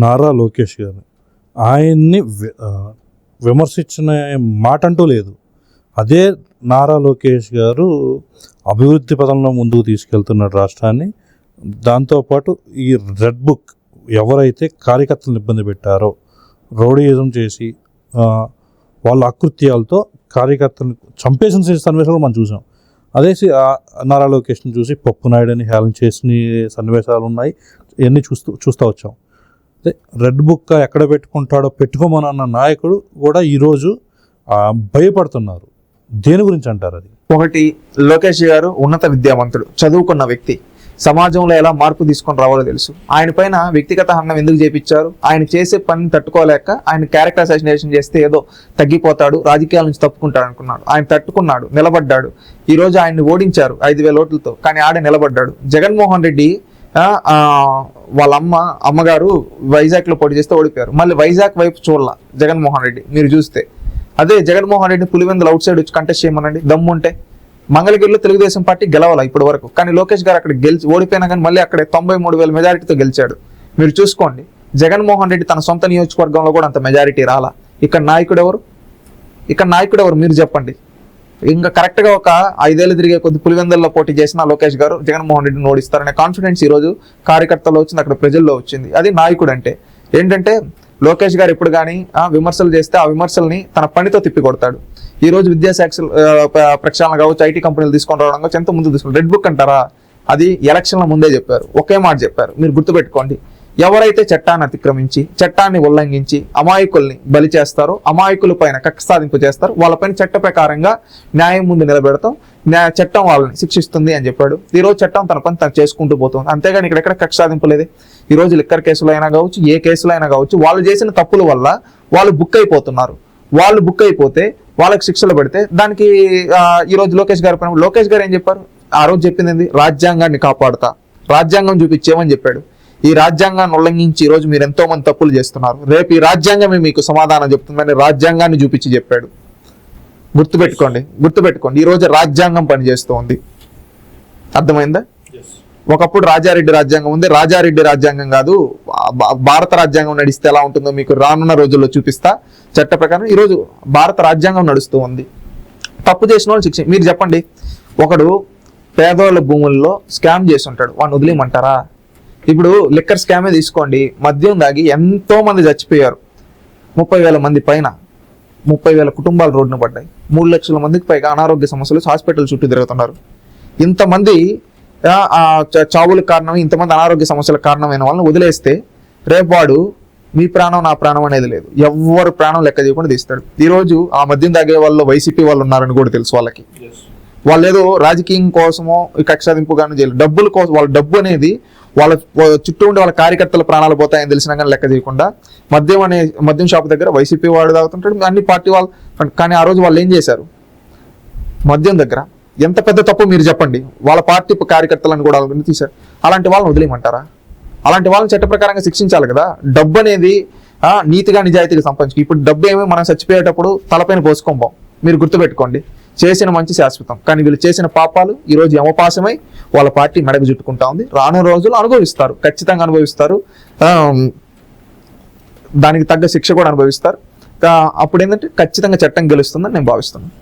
నారా లోకేష్ గారు ఆయన్ని విమర్శించిన మాట అంటూ లేదు. అదే నారా లోకేష్ గారు అభివృద్ధి పదంలో ముందుకు తీసుకెళ్తున్నాడు రాష్ట్రాన్ని. దాంతోపాటు ఈ రెడ్ బుక్ ఎవరైతే కార్యకర్తలను ఇబ్బంది పెట్టారో, రౌడీయిజం చేసి వాళ్ళ అకృత్యాలతో కార్యకర్తలను చంపేసిన సన్నివేశాలు మనం చూసాం. అదే నారా లోకేష్ని చూసి పప్పు నాయుడని హేళన చేసిన సన్నివేశాలు ఉన్నాయి. ఇవన్నీ చూస్తూ వచ్చాం. అదే రెడ్ బుక్ ఎక్కడ పెట్టుకుంటాడో పెట్టుకోమనన్న నాయకుడు కూడా ఈరోజు భయపడుతున్నారు. దేని గురించి అంటారు? అది ఒకటి, లోకేష్ గారు ఉన్నత విద్యావంతుడు, చదువుకున్న వ్యక్తి, సమాజంలో ఎలా మార్పు తీసుకొని రావాలో తెలుసు. ఆయన పైన వ్యక్తిగత హనం ఎందుకు చేపించారు? ఆయన చేసే పని తట్టుకోలేక ఆయన క్యారెక్టర్ అసాసినేషన్ చేస్తే ఏదో తగ్గిపోతాడు, రాజకీయాల నుంచి తప్పుకుంటాడు అనుకున్నాడు. ఆయన తట్టుకున్నాడు, నిలబడ్డాడు. ఈ రోజు ఆయన్ని ఓడించారు 5,000 ఓట్లతో, కానీ ఆడే నిలబడ్డాడు. జగన్మోహన్ రెడ్డి వాళ్ళ అమ్మగారు వైజాగ్ లో పోటీ చేస్తే ఓడిపోయారు. మళ్ళీ వైజాగ్ వైపు చూడాల జగన్మోహన్ రెడ్డి. మీరు చూస్తే అదే జగన్మోహన్ రెడ్డి పులివెందులు అవుట్ సైడ్ వచ్చి కంటెస్ట్ చేయమనండి, దమ్ముంటే. మంగళగిరిలో తెలుగుదేశం పార్టీ గెలవాలా ఇప్పటి వరకు, కానీ లోకేష్ గారు అక్కడ గెలిచి ఓడిపోయినా కానీ మళ్ళీ అక్కడే 93,000 మెజారిటీతో గెలిచాడు. మీరు చూసుకోండి, జగన్మోహన్ రెడ్డి తన సొంత నియోజకవర్గంలో కూడా అంత మెజారిటీ రాలా. ఇక్కడ నాయకుడు ఎవరు మీరు చెప్పండి. ఇంకా కరెక్ట్గా ఒక 5 ఏళ్ళు తిరిగే కొద్ది పులివెందుల్లో పోటీ చేసిన లోకేష్ గారు జగన్మోహన్ రెడ్డిని ఓడిస్తారనే కాన్ఫిడెన్స్ ఈరోజు కార్యకర్తల్లో వచ్చింది, అక్కడ ప్రజల్లో వచ్చింది. అది నాయకుడు అంటే ఏంటంటే, లోకేష్ గారు ఎప్పుడు కానీ విమర్శలు చేస్తే ఆ విమర్శల్ని తన పనితో తిప్పికొడతాడు. ఈ రోజు విద్యాశాఖ ప్రక్షాళన కావచ్చు, ఐటీ కంపెనీలు తీసుకొని రావడం కావచ్చు, ఎంత ముందు తీసుకుని రెడ్ బుక్ అంటారా? అది ఎలక్షన్ల ముందే చెప్పారు, ఒకే మాట చెప్పారు. మీరు గుర్తుపెట్టుకోండి, ఎవరైతే చట్టాన్ని అతిక్రమించి చట్టాన్ని ఉల్లంఘించి అమాయకుల్ని బలి చేస్తారో, అమాయకుల పైన కక్ష సాధింపు చేస్తారో, వాళ్ళపైన చట్ట ప్రకారంగా న్యాయం ముందు నిలబెడతాం, చట్టం వాళ్ళని శిక్షిస్తుంది అని చెప్పాడు. ఈ రోజు చట్టం తన పని తను చేసుకుంటూ పోతుంది. అంతేగాని ఇక్కడెక్కడ కక్ష సాధింపు లేదే. ఈ రోజు లిక్కర్ కేసులు అయినా కావచ్చు, ఏ కేసులు అయినా కావచ్చు, వాళ్ళు చేసిన తప్పుల వల్ల వాళ్ళు బుక్ అయిపోతున్నారు. వాళ్ళు బుక్ అయిపోతే వాళ్ళకి శిక్షలు పెడితే దానికి ఈ రోజు లోకేష్ గారు ఏం చెప్పారు? ఆ రోజు చెప్పింది ఏంది? రాజ్యాంగాన్ని కాపాడుతా, రాజ్యాంగం చూపించేమని చెప్పాడు. ఈ రాజ్యాంగాన్ని ఉల్లంఘించి ఈ రోజు మీరు ఎంతో మంది తప్పులు చేస్తున్నారు, రేపు ఈ రాజ్యాంగమే మీకు సమాధానం చెప్తుందని రాజ్యాంగాన్ని చూపించి చెప్పాడు. గుర్తుపెట్టుకోండి, ఈ రోజు రాజ్యాంగం పనిచేస్తూ ఉంది. అర్థమైందా? ఒకప్పుడు రాజారెడ్డి రాజ్యాంగం ఉంది, రాజారెడ్డి రాజ్యాంగం కాదు, భారత రాజ్యాంగం నడిస్తే ఎలా ఉంటుందో మీకు రానున్న రోజుల్లో చూపిస్తా. చట్ట ప్రకారం ఈరోజు భారత రాజ్యాంగం నడుస్తూ ఉంది. తప్పు చేసిన వాళ్ళు శిక్ష. మీరు చెప్పండి, ఒకడు పేదోళ్ళ భూముల్లో స్కామ్ చేసి ఉంటాడు, వాడిని వదిలేయమంటారా? ఇప్పుడు లిక్కర్ స్కామే తీసుకోండి, మద్యం దాగి ఎంతో మంది చచ్చిపోయారు. 30,000 మంది పైన, 30,000 కుటుంబాలు రోడ్డున పడ్డాయి. 3 లక్షల మందికి పైగా అనారోగ్య సమస్యలు హాస్పిటల్ చుట్టూ తిరుగుతున్నారు. ఇంతమంది చావులకు కారణం, ఇంతమంది అనారోగ్య సమస్యలకు కారణమైన వాళ్ళని వదిలేస్తే రేపు వాడు మీ ప్రాణం నా ప్రాణం అనేది లేదు, ఎవరు ప్రాణం లెక్క చేయకుండా తీస్తాడు. ఈరోజు ఆ మద్యం తాగే వాళ్ళు వైసీపీ వాళ్ళు ఉన్నారని కూడా తెలుసు వాళ్ళకి. వాళ్ళు ఏదో రాజకీయం కోసమో కక్షాదింపుగాను చేయలేదు, డబ్బుల కోసం. వాళ్ళ డబ్బు అనేది వాళ్ళ చుట్టూ ఉండే వాళ్ళ కార్యకర్తల ప్రాణాలు పోతాయని తెలిసినా కానీ లెక్క చేయకుండా మద్యం షాపు దగ్గర వైసీపీ వాడు తాగుతుంటాడు, అన్ని పార్టీ వాళ్ళు. కానీ ఆ రోజు వాళ్ళు ఏం చేశారు? మద్యం దగ్గర ఎంత పెద్ద తప్పు మీరు చెప్పండి. వాళ్ళ పార్టీ కార్యకర్తలను కూడా తీశారు. అలాంటి వాళ్ళని వదిలేయమంటారా? అలాంటి వాళ్ళని చట్ట ప్రకారంగా శిక్షించాలి కదా. డబ్బు అనేది నీతిగా నిజాయితీగా సంపాదించు. ఇప్పుడు డబ్బు ఏమీ మనం చచ్చిపోయేటప్పుడు తలపైన పోసుకోంబాం. మీరు గుర్తుపెట్టుకోండి, చేసిన మంచి శాశ్వతం, కానీ వీళ్ళు చేసిన పాపాలు ఈ రోజు యమపాశమై వాళ్ళ పార్టీ మెడకు చుట్టుకుంటా ఉంది. రానున్న రోజులు అనుభవిస్తారు, ఖచ్చితంగా అనుభవిస్తారు. దానికి తగ్గ శిక్ష కూడా అనుభవిస్తారు. అప్పుడు ఏంటంటే ఖచ్చితంగా చట్టం గెలుస్తుందని నేను భావిస్తున్నాను.